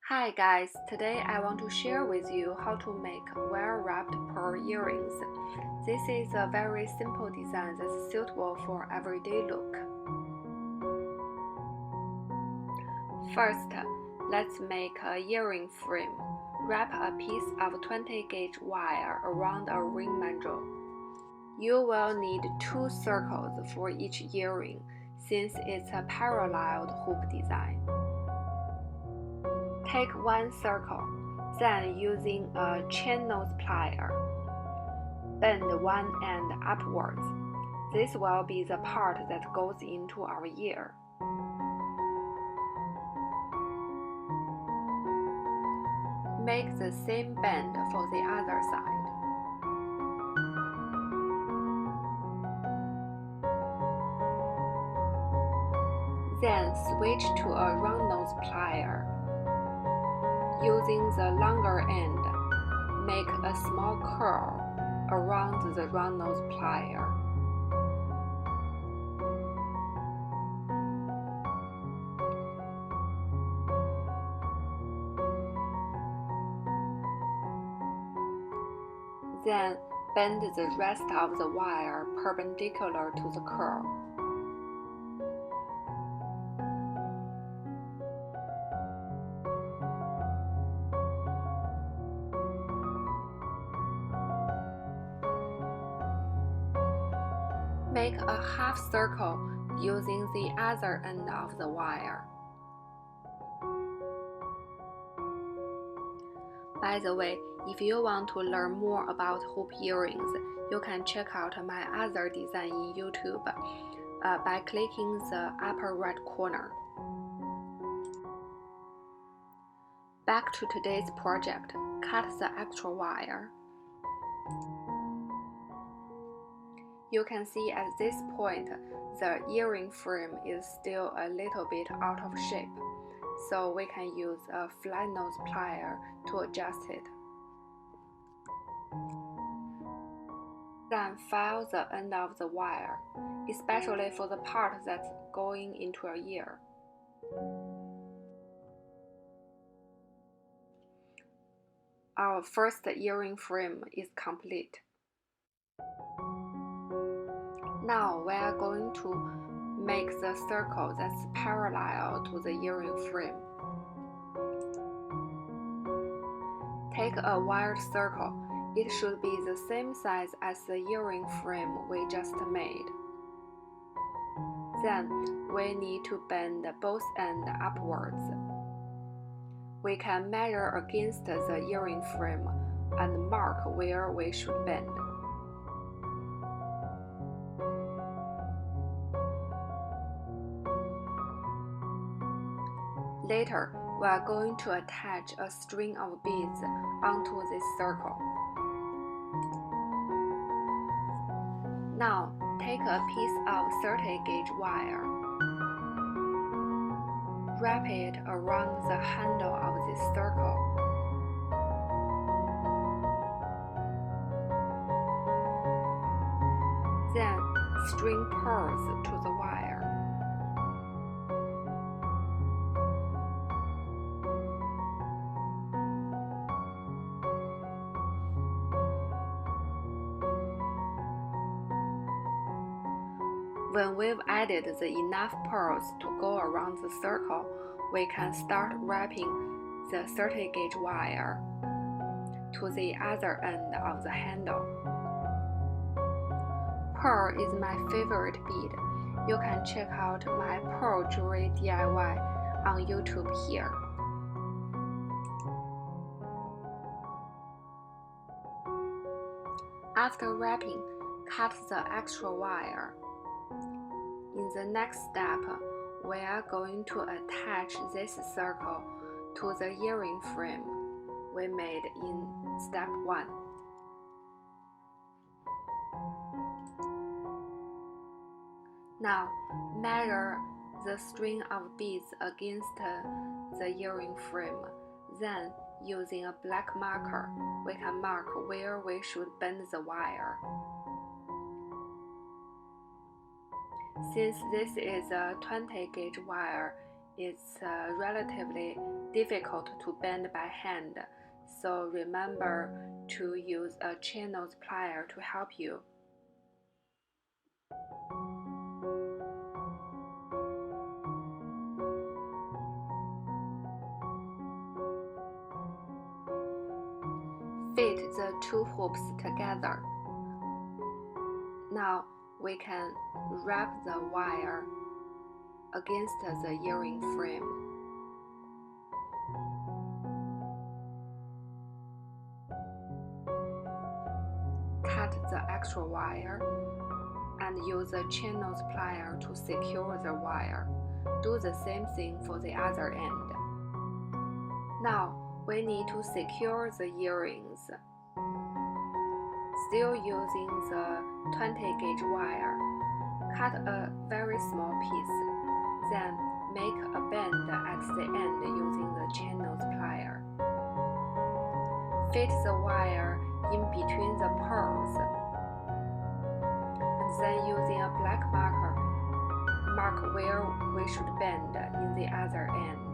Hi guys, today I want to share with you how to make wire-wrapped pearl earrings. This is a very simple design that's suitable for everyday look. First, let's make a earring frame. Wrap a piece of 20 gauge wire around a ring mandrel. You will need 2 circles for each earring since it's a paralleled hoop design. Take 1 circle, then using a chain nose plier, bend one end upwards. This will be the part that goes into our ear. Make the same bend for the other side. Then switch to a round nose plier. Using the longer end, make a small curl around the round nose plier. Then bend the rest of the wire perpendicular to the curl. Make a half circle using the other end of the wire. By the way, if you want to learn more about hoop earrings, you can check out my other design in YouTube by clicking the upper right corner. Back to today's project, cut the extra wire. You can see at this point, the earring frame is still a little bit out of shape, so we can use a flat nose plier to adjust it. Then file the end of the wire, especially for the part that's going into your ear. Our first earring frame is complete. Now we are going to make the circle that's parallel to the earring frame. Take a wired circle. It should be the same size as the earring frame we just made. Then we need to bend both ends upwards. We can measure against the earring frame and mark where we should bend. Later, we are going to attach a string of beads onto this circle. Now, take a piece of 30 gauge wire. Wrap it around the handle of this circle. Then, string pearls to the wire. When we've added the enough pearls to go around the circle, we can start wrapping the 30 gauge wire to the other end of the handle. Pearl is my favorite bead. You can check out my pearl jewelry DIY on YouTube here. After wrapping, cut the extra wire. In the next step, we are going to attach this circle to the earring frame we made in step 1. Now, measure the string of beads against the earring frame. Then, using a black marker, we can mark where we should bend the wire. Since this is a 20 gauge wire, it's relatively difficult to bend by hand, so remember to use a chain-nose plier to help you. Fit the two hoops together. Now we can wrap the wire against the earring frame. Cut the extra wire and use a chain-nose plier to secure the wire. Do the same thing for the other end. Now we need to secure the earrings. Still using the 20 gauge wire, cut a very small piece, then make a bend at the end using the chain-nose plier. Fit the wire in between the pearls, and then using a black marker, mark where we should bend in the other end.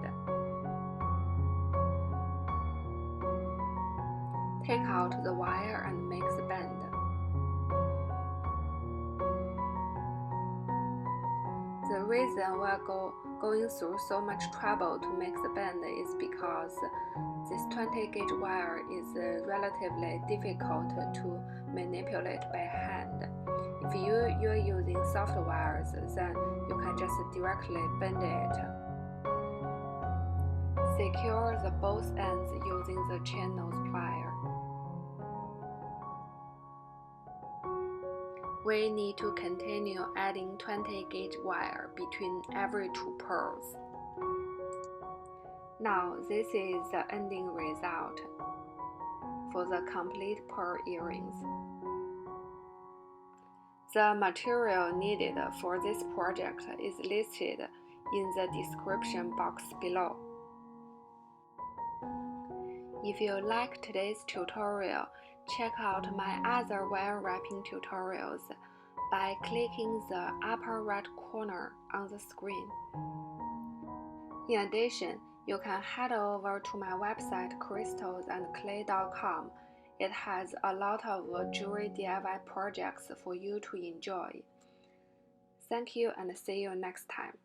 Take out the wire and make the bend. The reason we're going through so much trouble to make the bend is because this 20 gauge wire is relatively difficult to manipulate by hand. If you're using soft wires, then you can just directly bend it. Secure the both ends using the chain-nose plier. We need to continue adding 20 gauge wire between every two pearls. Now this is the ending result for the complete pearl earrings. The material needed for this project is listed in the description box below. If you like today's tutorial, check out my other wire wrapping tutorials by clicking the upper right corner on the screen. In addition, you can head over to my website crystals-and-clay.com. It has a lot of jewelry DIY projects for you to enjoy. Thank you and see you next time.